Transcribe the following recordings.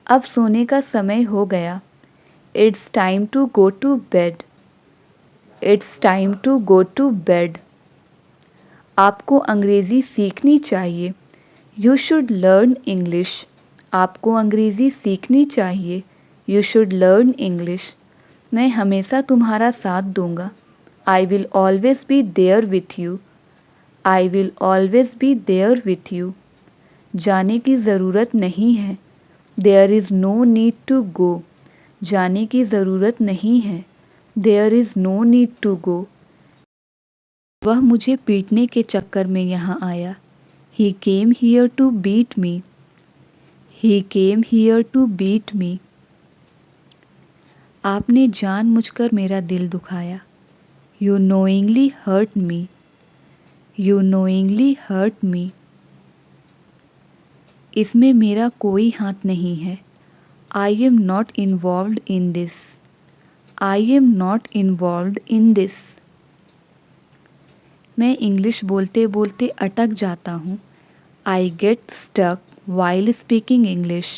अब सोने का समय हो गया। It's time to go to bed. It's time to go to bed. आपको अंग्रेज़ी सीखनी चाहिए। You should learn English. आपको अंग्रेज़ी सीखनी चाहिए। You should learn English. मैं हमेशा तुम्हारा साथ दूंगा। I will always be there with you. I will always be there with you. जाने की ज़रूरत नहीं है। There is no need to go. जाने की ज़रूरत नहीं है। There is no need to go. वह मुझे पीटने के चक्कर में यहाँ आया। He came here to beat me. He came here to beat me. आपने जानबूझकर मेरा दिल दुखाया। You knowingly hurt me. You knowingly hurt me. इसमें मेरा कोई हाथ नहीं है। I am not involved in this. I am not involved in this. मैं इंग्लिश बोलते बोलते अटक जाता हूँ। I get stuck while speaking English.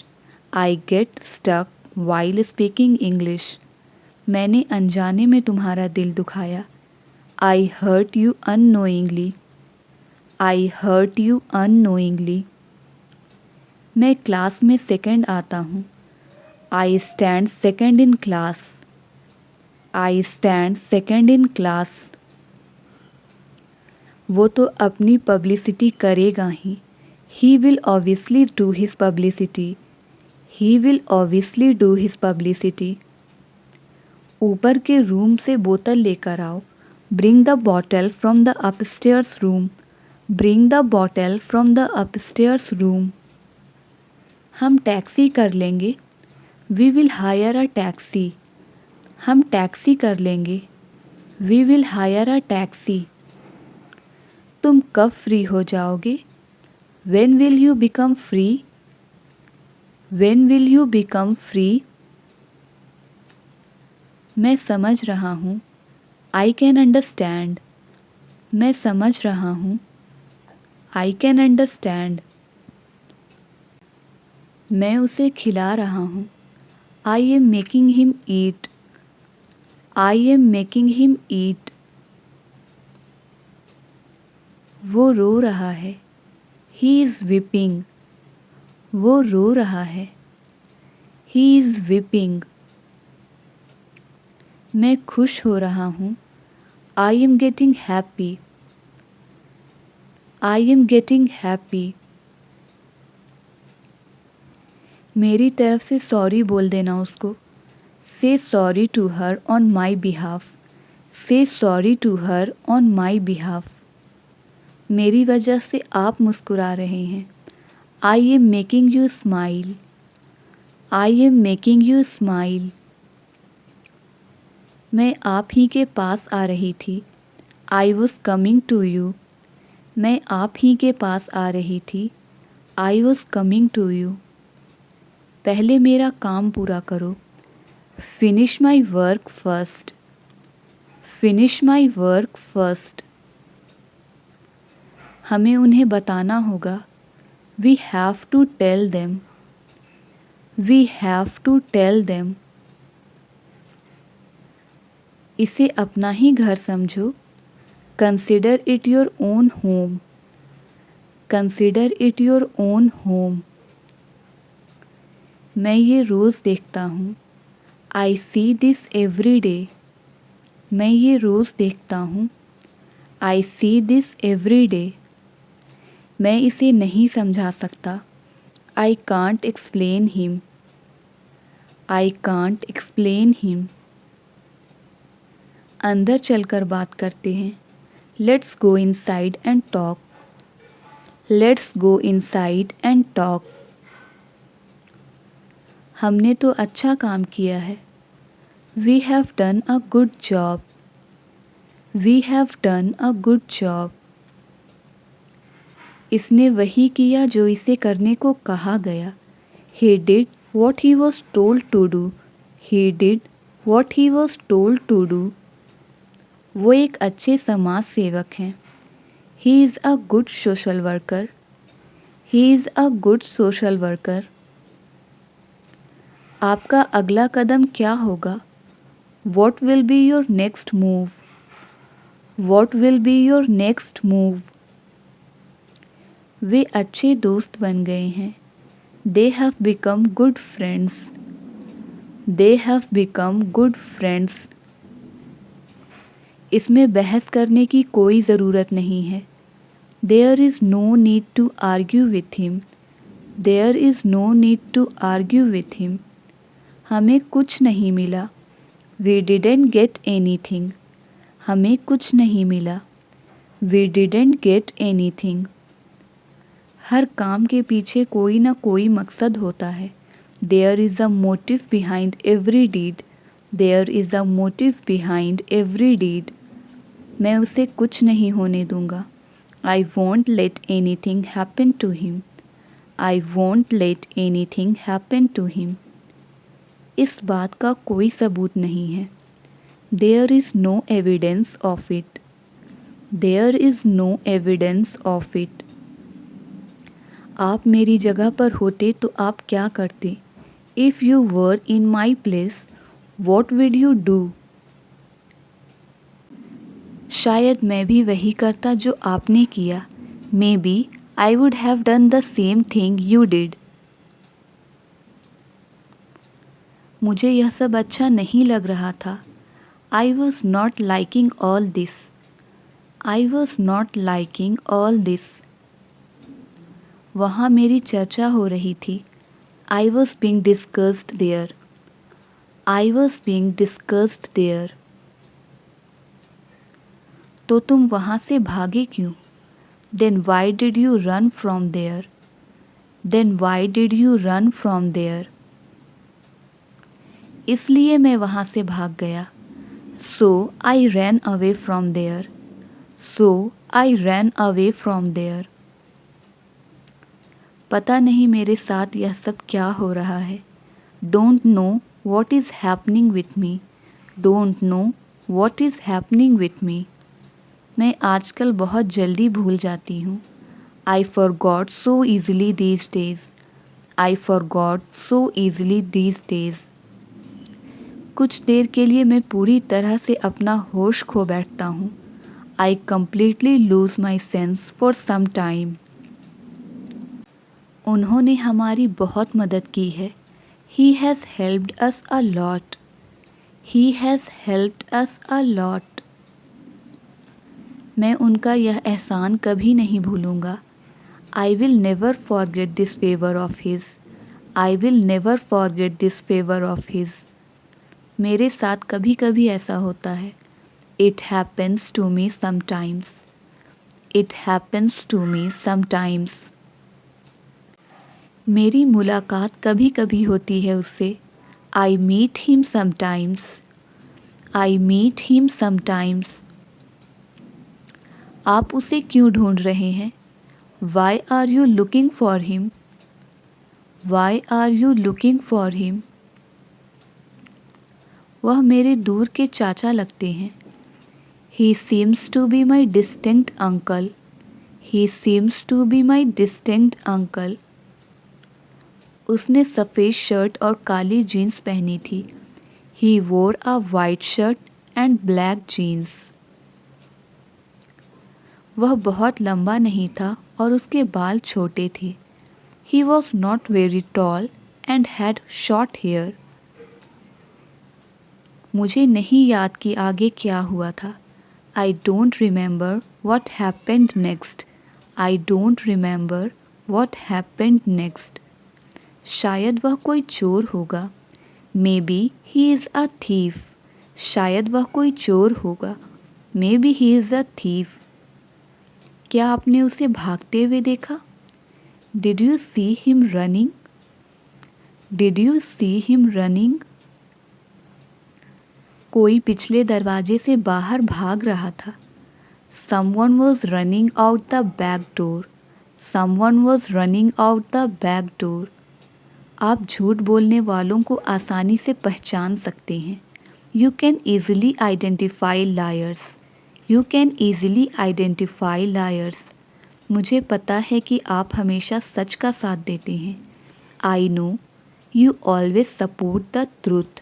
I get stuck while speaking English. मैंने अनजाने में तुम्हारा दिल दुखाया। I hurt you unknowingly. I hurt you unknowingly. मैं क्लास में सेकंड आता हूँ। I stand second in class. I stand second in class. वो तो अपनी पब्लिसिटी करेगा ही। He will obviously do his publicity. He will obviously do his publicity. ऊपर के रूम से बोतल लेकर आओ। Bring the bottle from the upstairs room. Bring the bottle from the upstairs room. हम टैक्सी कर लेंगे। We will hire a taxi. हम टैक्सी कर लेंगे। We will hire a taxi. तुम कब फ्री हो जाओगे? When will you become free? When will you become free? मैं समझ रहा हूँ। I can understand. मैं समझ रहा हूँ। I can understand. मैं उसे खिला रहा हूँ। I am making him eat. I am making him eat. वो रो रहा है। He is weeping. वो रो रहा है। He is weeping. मैं खुश हो रहा हूँ। I am getting happy. I am getting happy. मेरी तरफ से सॉरी बोल देना उसको। Say sorry to her on my behalf. Say sorry to her on my behalf. मेरी वजह से आप मुस्कुरा रहे हैं। I am making you smile. I am making you smile. मैं आप ही के पास आ रही थी। I was coming to you. मैं आप ही के पास आ रही थी। I was coming to you. पहले मेरा काम पूरा करो। Finish my work first. Finish my work first. हमें उन्हें बताना होगा। We have to tell them. We have to tell them. इसे अपना ही घर समझो। Consider it your own home. Consider it your own home. मैं ये रोज़ देखता हूँ। I see this every day. मैं ये रोज़ देखता हूँ। I see this every day. मैं इसे नहीं समझा सकता। I can't explain him. I can't explain him. अंदर चलकर बात करते हैं। Let's go inside and talk. Let's go inside and talk. हमने तो अच्छा काम किया है। We have done a good job. We have done a good job. इसने वही किया जो इसे करने को कहा गया। He did what he was told to do. He did what he was told to do. वो एक अच्छे समाज सेवक हैं। He is a good social worker. He is a good social worker. आपका अगला कदम क्या होगा? What will be your next move? What will be your next move? वे अच्छे दोस्त बन गए हैं. They have become good friends. They have become good friends. इसमें बहस करने की कोई ज़रूरत नहीं है. There is no need to argue with him. There is no need to argue with him. हमें कुछ नहीं मिला. We didn't get anything. हमें कुछ नहीं मिला. We didn't get anything. हर काम के पीछे कोई ना कोई मकसद होता है. There is a motive behind every deed. There is a motive behind every deed. मैं उसे कुछ नहीं होने दूंगा. I won't let anything happen to him. I won't let anything happen to him. इस बात का कोई सबूत नहीं है. There is no evidence of it. There is no evidence of it. आप मेरी जगह पर होते तो आप क्या करते? If you were in my place, what would you do? शायद मैं भी वही करता जो आपने किया. Maybe I would have done the same thing you did. मुझे यह सब अच्छा नहीं लग रहा था. I was not liking all this. I was not liking all this. वहाँ मेरी चर्चा हो रही थी. I was being discussed there. I was being discussed there. तो तुम वहाँ से भागे क्यों? Then why did you run from there? Then why did you run from there? इसलिए मैं वहाँ से भाग गया. So I ran away from there. So I ran away from there. पता नहीं मेरे साथ यह सब क्या हो रहा है. Don't know what is happening with me. Don't know what is happening with me. मैं आजकल बहुत जल्दी भूल जाती हूँ. I forgot so easily these days. I forgot so easily these days. कुछ देर के लिए मैं पूरी तरह से अपना होश खो बैठता हूँ. I completely lose my sense for some time. उन्होंने हमारी बहुत मदद की है. He has helped us a lot. He has helped us a lot. मैं उनका यह एहसान कभी नहीं भूलूंगा. I will never forget this favor of his. I will never forget this favor of his. मेरे साथ कभी कभी ऐसा होता है. It happens to me sometimes. It happens to me sometimes. मेरी मुलाकात कभी कभी होती है उससे. I meet him sometimes. I meet him sometimes. आप उसे क्यों ढूंढ रहे हैं? Why are you looking for him? Why are you looking for him? वह मेरे दूर के चाचा लगते हैं. He seems to be my distant uncle. He seems to be my distant uncle. उसने सफ़ेद शर्ट और काली जीन्स पहनी थी. He wore a white shirt and black jeans. वह बहुत लंबा नहीं था और उसके बाल छोटे थे. He was not very tall and had short hair. मुझे नहीं याद कि आगे क्या हुआ था. I don't remember what happened next. I don't remember what happened next. शायद वह कोई चोर होगा. Maybe he is a thief. शायद वह कोई चोर होगा. Maybe he is a thief. क्या आपने उसे भागते हुए देखा? Did you see him running? Did you see him running? कोई पिछले दरवाजे से बाहर भाग रहा था. Someone was running out the back door. Someone was running out the back door. आप झूठ बोलने वालों को आसानी से पहचान सकते हैं. You can easily identify liars. You can easily identify liars. मुझे पता है कि आप हमेशा सच का साथ देते हैं. I know You always support the truth.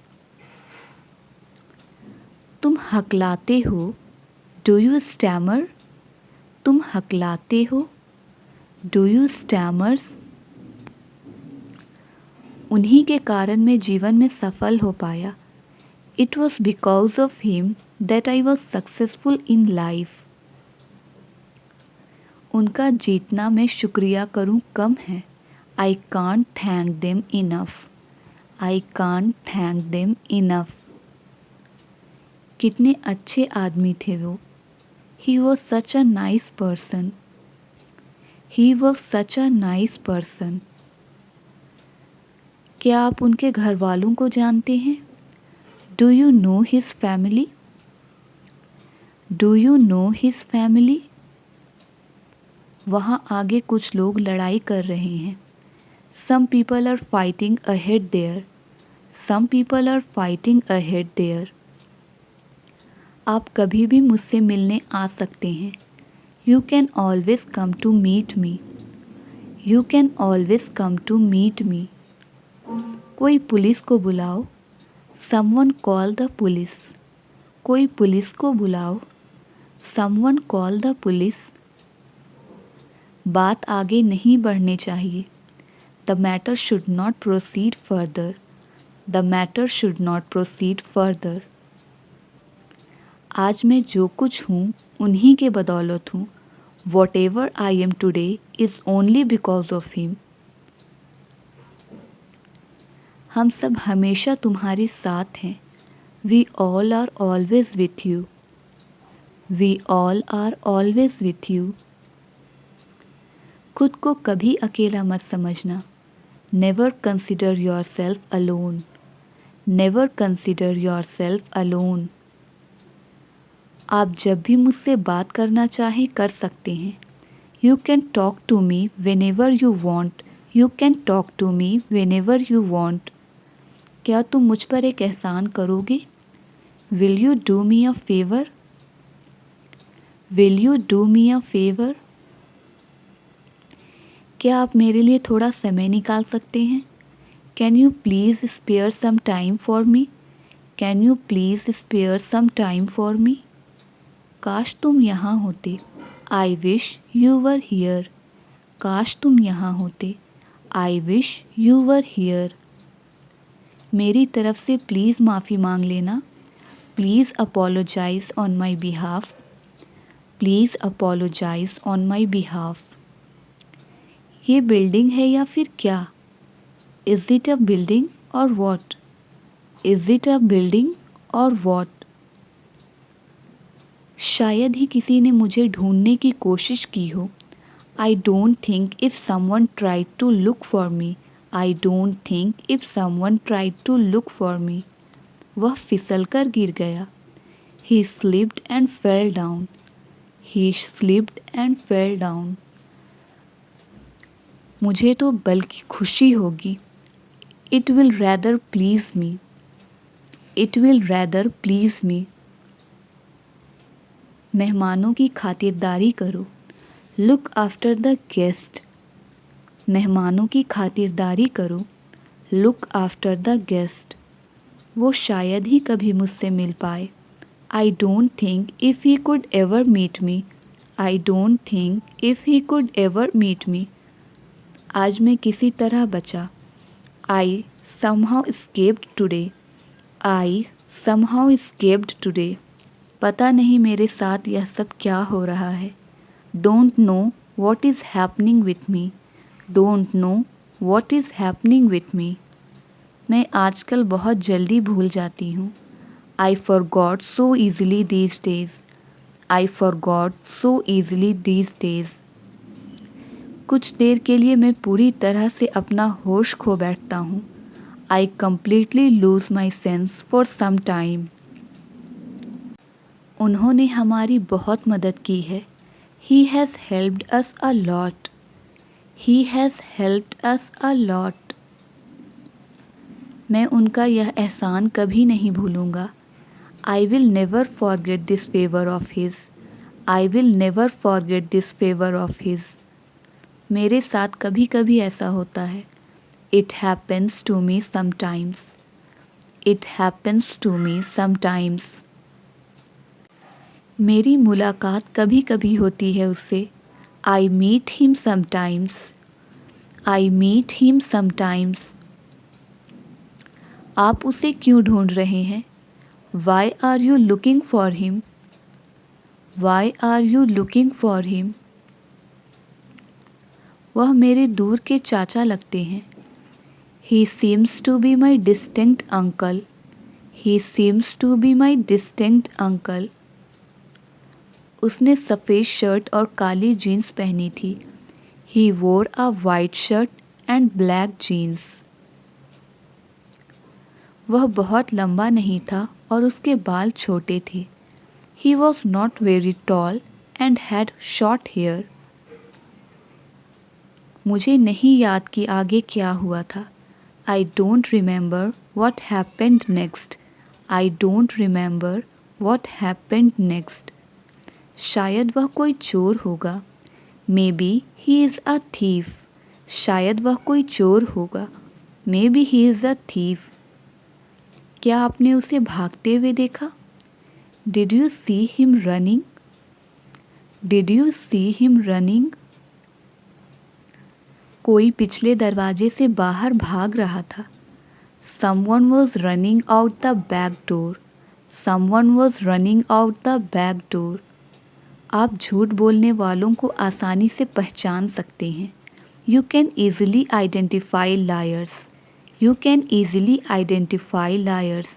तुम हकलाते हो. Do you stammer? तुम हकलाते हो. Do you stammer? उन्हीं के कारण मैं जीवन में सफल हो पाया. It was because of him that I was successful in life. उनका जीतना मैं शुक्रिया करूं कम है. I can't thank them enough. I can't thank them enough. कितने अच्छे आदमी थे वो. He was such a nice person. He was such a nice person. क्या आप उनके घर वालों को जानते हैं? Do you know his family? Do you know his family? वहाँ आगे कुछ लोग लड़ाई कर रहे हैं. Some people are fighting ahead there. Some people are fighting ahead there. आप कभी भी मुझसे मिलने आ सकते हैं. You can always come to meet me. You can always come to meet me. कोई पुलिस को बुलाओ. Someone call the police. कोई पुलिस को बुलाओ. Someone call the police. बात आगे नहीं बढ़नी चाहिए. The matter should not proceed further. The matter should not proceed further. आज मैं जो कुछ हूँ उन्हीं के बदौलत हूँ. Whatever I am today is only because of him. हम सब हमेशा तुम्हारे साथ हैं. We all are always with you. We all are always with you. खुद को कभी अकेला मत समझना. Never consider yourself alone. Never consider yourself alone. आप जब भी मुझसे बात करना चाहें कर सकते हैं. You can talk to me whenever you want. You can talk to me whenever you want. क्या तुम मुझ पर एक एहसान करोगे? Will you do me a favor? Will you do me a favor? क्या आप मेरे लिए थोड़ा समय निकाल सकते हैं? Can you please spare some time for me? Can you please spare some time for me? काश तुम यहाँ होते. I wish you were here. काश तुम यहाँ होते. I wish you were here. मेरी तरफ से प्लीज़ माफ़ी मांग लेना. Please apologise on my behalf. Please apologise on my behalf. ये बिल्डिंग है या फिर क्या? इज़ इट अ बिल्डिंग और what? Is it a building और वॉट? शायद ही किसी ने मुझे ढूंढने की कोशिश की हो. I don't think if someone tried to look for me. I don't think if someone tried to look for me. वह फिसल कर गिर गया. He slipped and fell down. He slipped and fell down. मुझे तो बल्कि खुशी होगी. It will rather please me. It will rather please me. मेहमानों की खातिरदारी करो. Look after the guest. मेहमानों की खातिरदारी करो. Look after the guest. वो शायद ही कभी मुझसे मिल पाए. I don't think if he could ever meet me. I don't think if he could ever meet me. आज मैं किसी तरह बचा. I somehow escaped today. I somehow escaped today. पता नहीं मेरे साथ यह सब क्या हो रहा है. Don't know what is happening with me. Don't know what is happening with me. मैं आजकल बहुत जल्दी भूल जाती हूँ. I forgot so easily these days. I forgot so easily these days. कुछ देर के लिए मैं पूरी तरह से अपना होश खो बैठता हूँ. I completely lose my sense for some time. उन्होंने हमारी बहुत मदद की है. He has helped us a lot. He has helped us a lot. मैं उनका यह एहसान कभी नहीं भूलूंगा. I will never forget this favor of his. I will never forget this favor of his. मेरे साथ कभी कभी ऐसा होता है. It happens to me sometimes. It happens to me sometimes. मेरी मुलाकात कभी कभी होती है उससे. I meet him sometimes. I meet him sometimes. आप उसे क्यों ढूंढ रहे हैं? Why are you looking for him? Why are you looking for him? वह मेरे दूर के चाचा लगते हैं. He seems to be my distant uncle. He seems to be my distant uncle. उसने सफ़ेद शर्ट और काली जीन्स पहनी थी. He wore a white shirt and black jeans. वह बहुत लंबा नहीं था और उसके बाल छोटे थे. He was not very tall and had short hair. मुझे नहीं याद कि आगे क्या हुआ था. I don't remember what happened next. I don't remember what happened next. शायद वह कोई चोर होगा. Maybe he is a thief. शायद वह कोई चोर होगा. Maybe he is a thief. क्या आपने उसे भागते हुए देखा? Did you see him running? Did you see him running? कोई पिछले दरवाजे से बाहर भाग रहा था. Someone was running out the back door. Someone was running out the back door. आप झूठ बोलने वालों को आसानी से पहचान सकते हैं. You can easily identify liars. You can easily identify liars.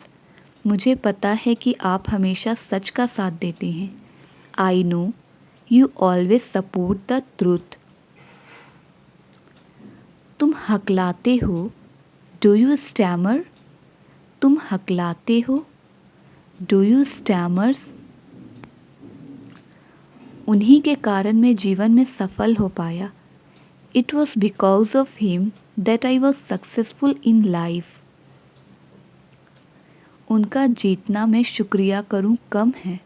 मुझे पता है कि आप हमेशा सच का साथ देते हैं. I know you always support the truth. तुम हकलाते हो. Do you stammer? तुम हकलाते हो. Do you stammer? उन्हीं के कारण मैं जीवन में सफल हो पाया. It was because of him that I was successful in life. उनका जीतना मैं शुक्रिया करूं कम है.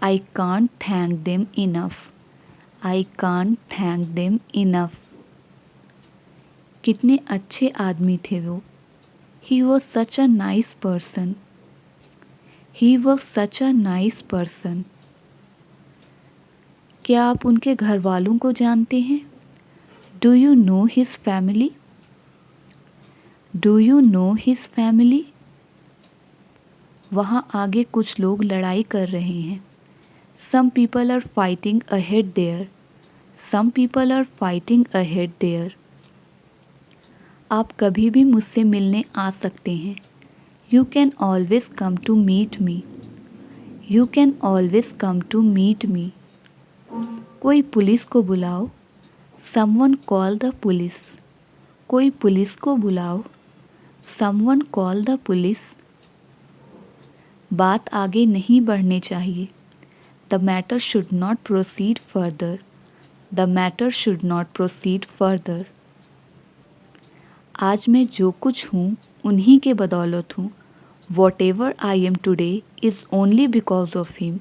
I can't thank them enough. I can't thank them enough. कितने अच्छे आदमी थे वो. He was such a nice person. He was such a nice person. क्या आप उनके घर वालों को जानते हैं? Do you know his family? Do you know his family? वहाँ आगे कुछ लोग लड़ाई कर रहे हैं. Some people are fighting ahead there. Some people are fighting ahead there. आप कभी भी मुझसे मिलने आ सकते हैं. You can always come to meet me. You can always come to meet me. कोई पुलिस को बुलाओ. Someone call the police. कोई पुलिस को बुलाओ. Someone call the police. बात आगे नहीं बढ़नी चाहिए. The matter should not proceed further. The matter should not proceed further. आज मैं जो कुछ हूँ उन्हीं के बदौलत हूँ. Whatever I am today is only because of him.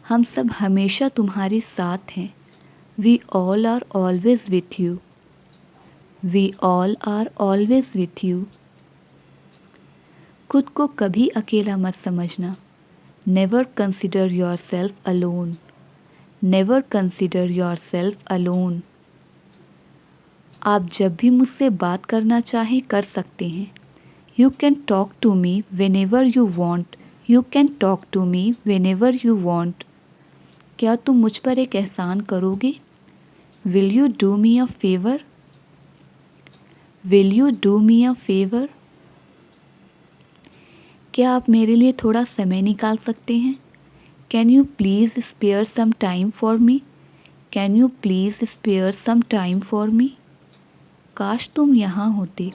हम सब हमेशा तुम्हारे साथ हैं. We all are always with you. We all are always with you. खुद को कभी अकेला मत समझना. Never consider yourself alone. Never consider yourself alone. आप जब भी मुझसे बात करना चाहें कर सकते हैं. You can talk to me whenever you want. You can talk to me whenever you want. क्या तुम मुझ पर एक एहसान करोगे? Will you do me a favor? Will you do me a favor? क्या आप मेरे लिए थोड़ा समय निकाल सकते हैं? Can you please spare some time for me? Can you please spare some time for me? काश तुम यहाँ होते.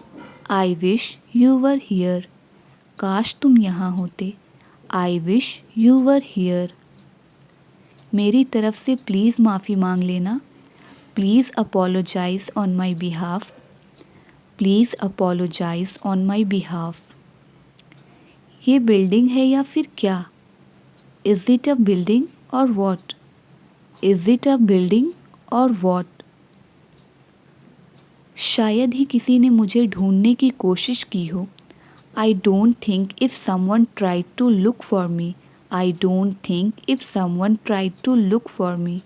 I wish you were here. काश तुम यहाँ होते. I wish you were here. मेरी तरफ से प्लीज़ माफ़ी मांग लेना. Please apologise on my behalf. Please apologise on my behalf. ये बिल्डिंग है या फिर क्या? इज़ इट अ बिल्डिंग और what? Is it a building और वॉट? शायद ही किसी ने मुझे ढूंढने की कोशिश की हो। I don't think if someone tried to look for me. I don't think if someone tried to look for me.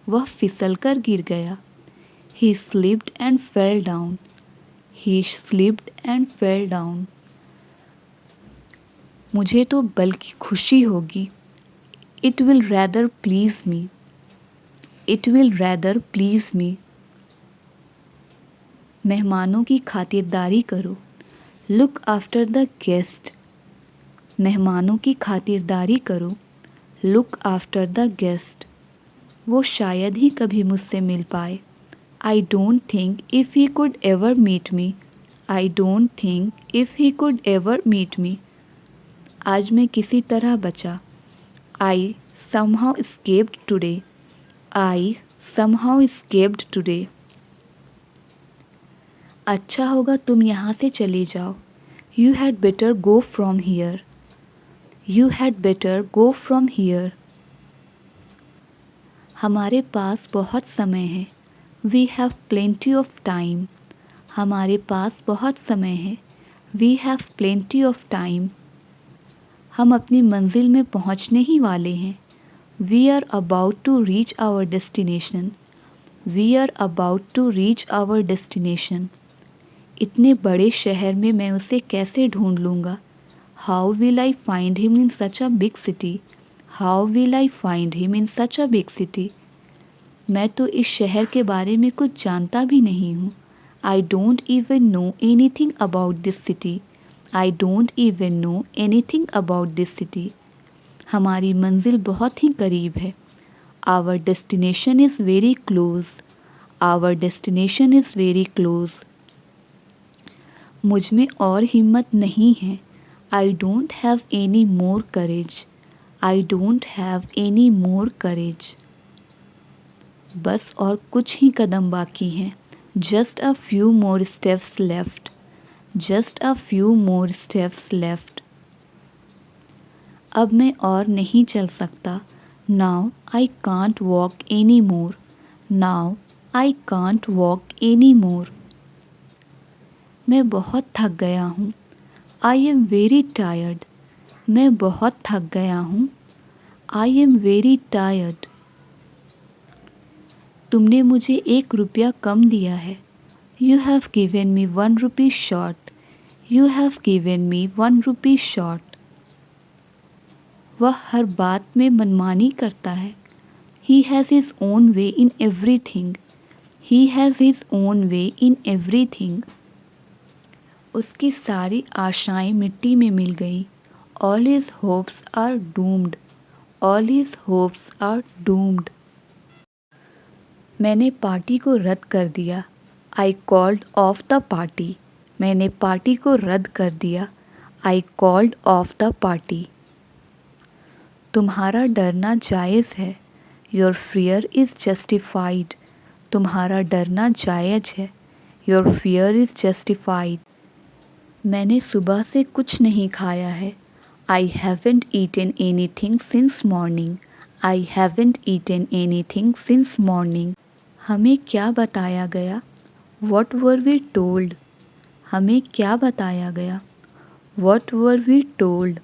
वह फिसलकर गिर गया। He slipped and fell down. He slipped and fell down. मुझे तो बल्कि खुशी होगी। It will rather please me. It will rather please me. मेहमानों की खातिरदारी करो। Look after the guest. मेहमानों की खातिरदारी करो। Look after the guest. वो शायद ही कभी मुझसे मिल पाए। I don't think if he could ever meet me. I don't think if he could ever meet me. आज मैं किसी तरह बचा। I somehow escaped today. I somehow escaped today. अच्छा होगा तुम यहाँ से चले जाओ। You had better go from here. You had better go from here. हमारे पास बहुत समय है। We have plenty of time. हमारे पास बहुत समय है। We have plenty of time. हम अपनी मंजिल में पहुंचने ही वाले हैं। We are about to reach our destination. We are about to reach our destination. इतने बड़े शहर में मैं उसे कैसे ढूंढ लूँगा? How will I find him in such a big city? How will I find him in such a big city? मैं तो इस शहर के बारे में कुछ जानता भी नहीं हूँ। I don't even know anything about this city. I don't even know anything about this city. हमारी मंजिल बहुत ही करीब है। Our destination is very close. Our destination is very close. मुझ में और हिम्मत नहीं है। I don't have any more courage. I don't have any more courage. बस और कुछ ही कदम बाकी हैं। Just a few more steps left. Just a few more steps left. अब मैं और नहीं चल सकता। Now I can't walk anymore. Now I can't walk anymore. मैं बहुत थक गया हूँ। I am very tired. मैं बहुत थक गया हूँ। I am very tired. तुमने मुझे 1 रुपया कम दिया है। You have given me 1 rupee short. You have given me 1 rupee short. वह हर बात में मनमानी करता है। He has his own way in everything. He has his own way in everything. उसकी सारी आशाएं मिट्टी में मिल गई। All his hopes are doomed. All his hopes are doomed. मैंने पार्टी को रद्द कर दिया। I called off the party. मैंने पार्टी को रद्द कर दिया। I called off the party. तुम्हारा डरना जायज़ है। Your fear is justified. तुम्हारा डरना जायज़ है। Your fear is justified. मैंने सुबह से कुछ नहीं खाया है। I haven't eaten anything since morning. I haven't eaten anything since morning. हमें क्या बताया गया? What were we told? हमें क्या बताया गया? What were we told?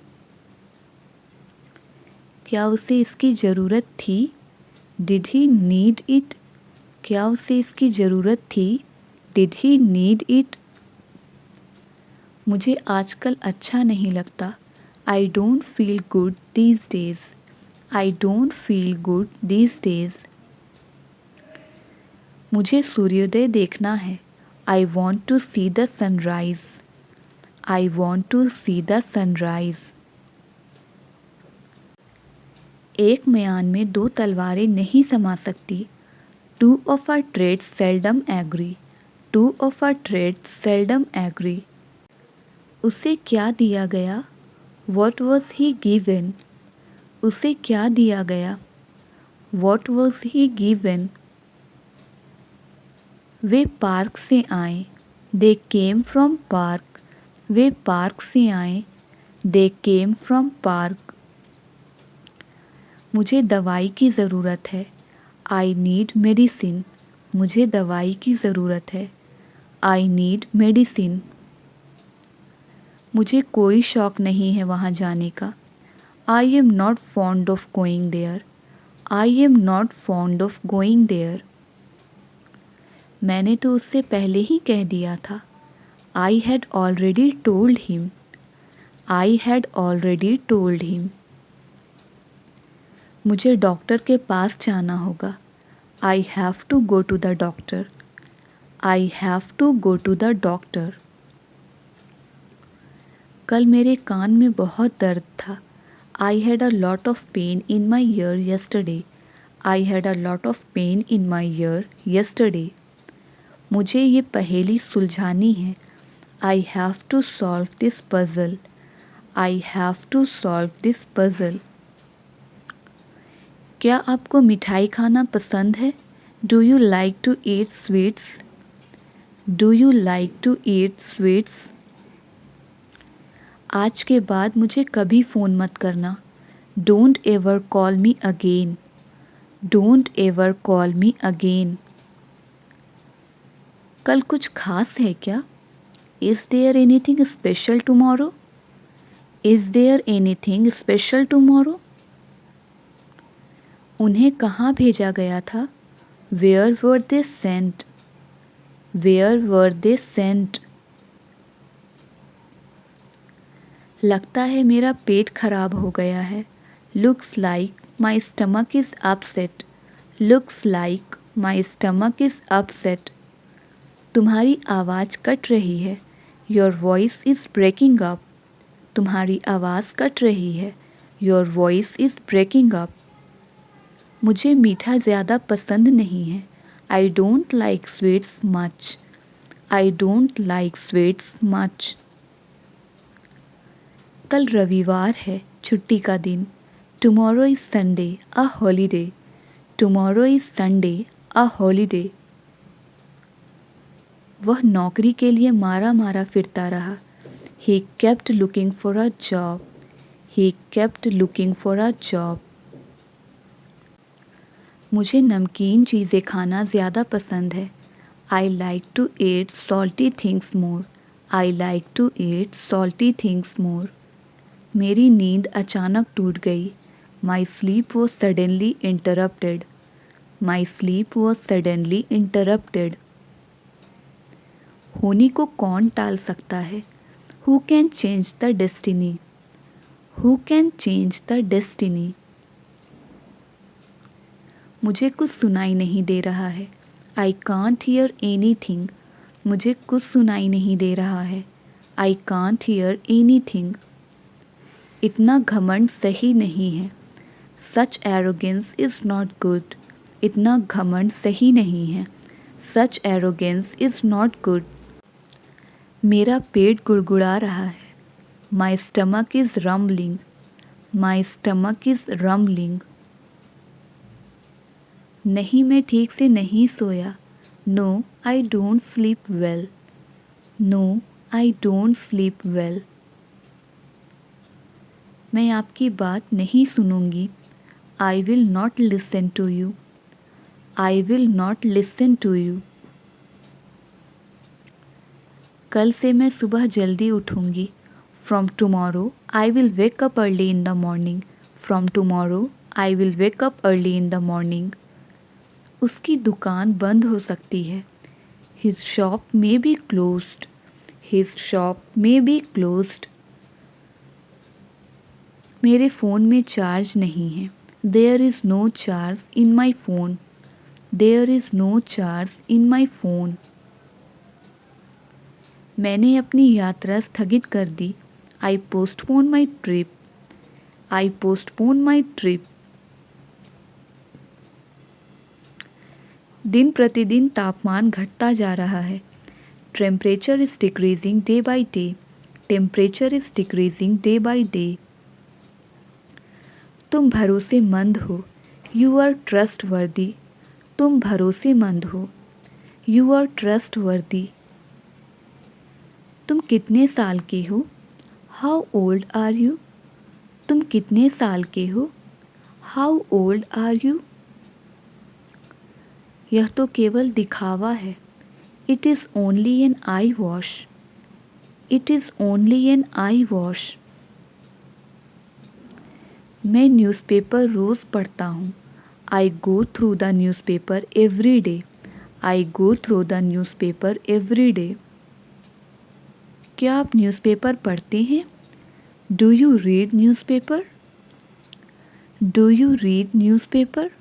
क्या उसे इसकी ज़रूरत थी? Did he need it? क्या उसे इसकी ज़रूरत थी? Did he need it? मुझे आजकल अच्छा नहीं लगता। I don't feel good these days. I don't feel good these days. मुझे सूर्योदय देखना है। I want to see the sunrise. I want to see the sunrise. एक म्यान में 2 तलवारें नहीं समा सकती। Two of our trades seldom agree. Two of our trades seldom agree. उसे क्या दिया गया? What was he given? उसे क्या दिया गया? What was he given? Way park से आए। They came from park. Way park से आए। They came from park. मुझे दवाई की ज़रूरत है। I need medicine. मुझे दवाई की ज़रूरत है। I need medicine. मुझे कोई शौक नहीं है वहाँ जाने का. I am not fond of going there. I am not fond of going there. मैंने तो उससे पहले ही कह दिया था. I had already told him. I had already told him. मुझे डॉक्टर के पास जाना होगा. I have to go to the doctor. I have to go to the doctor. कल मेरे कान में बहुत दर्द था. I had a lot of pain in my ear yesterday. I had a lot of pain in my ear yesterday. मुझे ये पहेली सुलझानी है. I have to solve this puzzle. I have to solve this puzzle. क्या आपको मिठाई खाना पसंद है? Do you like to eat sweets? Do you like to eat sweets? आज के बाद मुझे कभी फ़ोन मत करना. Don't ever call me again. Don't ever call me again. कल कुछ खास है क्या? Is there anything special tomorrow? Is there anything special tomorrow? उन्हें कहाँ भेजा गया था? Where were they sent? Where were they sent? लगता है मेरा पेट खराब हो गया है. Looks like my stomach is upset. Looks like my stomach is upset. तुम्हारी आवाज़ कट रही है. Your voice is breaking up. तुम्हारी आवाज़ कट रही है. Your voice is breaking up. मुझे मीठा ज़्यादा पसंद नहीं है. I don't like sweets much. I don't like sweets much. कल रविवार है, छुट्टी का दिन. Tomorrow is Sunday, a holiday. Tomorrow is Sunday, a holiday. वह नौकरी के लिए मारा मारा फिरता रहा. He kept looking for a job. He kept looking for a job. मुझे नमकीन चीज़ें खाना ज़्यादा पसंद है. I like to eat salty things more. I like to eat salty things more. मेरी नींद अचानक टूट गई. My sleep was suddenly interrupted. My sleep was suddenly interrupted. होनी को कौन टाल सकता है? Who can change the destiny? Who can change the destiny? मुझे कुछ सुनाई नहीं दे रहा है. I can't hear anything. मुझे कुछ सुनाई नहीं दे रहा है. I can't hear anything. इतना घमंड सही नहीं है. Such arrogance is not good. इतना घमंड सही नहीं है. Such arrogance is not good. मेरा पेट गुड़गुड़ा रहा है. My stomach is rumbling. My stomach is rumbling. नहीं, मैं ठीक से नहीं सोया. No, I don't sleep well. No, I don't sleep well. मैं आपकी बात नहीं सुनूंगी. I will not listen to you. I will not listen to you. कल से मैं सुबह जल्दी उठूंगी. From tomorrow, I will wake up early in the morning. From tomorrow, I will wake up early in the morning. उसकी दुकान बंद हो सकती है. His shop may be closed. His shop may be closed. मेरे फ़ोन में charge नहीं है. There is no charge in my phone. There is no charge in my phone. मैंने अपनी यात्रा स्थगित कर दी. I postponed my trip. I postponed my trip. दिन प्रतिदिन तापमान घटता जा रहा है. Temperature is decreasing day by day. Temperature is decreasing day by day. तुम भरोसेमंद हो. You are trustworthy. तुम भरोसेमंद हो. You are trustworthy. तुम कितने साल के हो? How old are you? तुम कितने साल के हो? How old are you? यह तो केवल दिखावा है. It is only an eye wash. It is only an eye wash. मैं न्यूज़पेपर रोज़ पढ़ता हूँ. I go through the newspaper every day. I go through the newspaper every day. क्या आप न्यूज़पेपर पढ़ते हैं? Do you read newspaper? Do you read newspaper?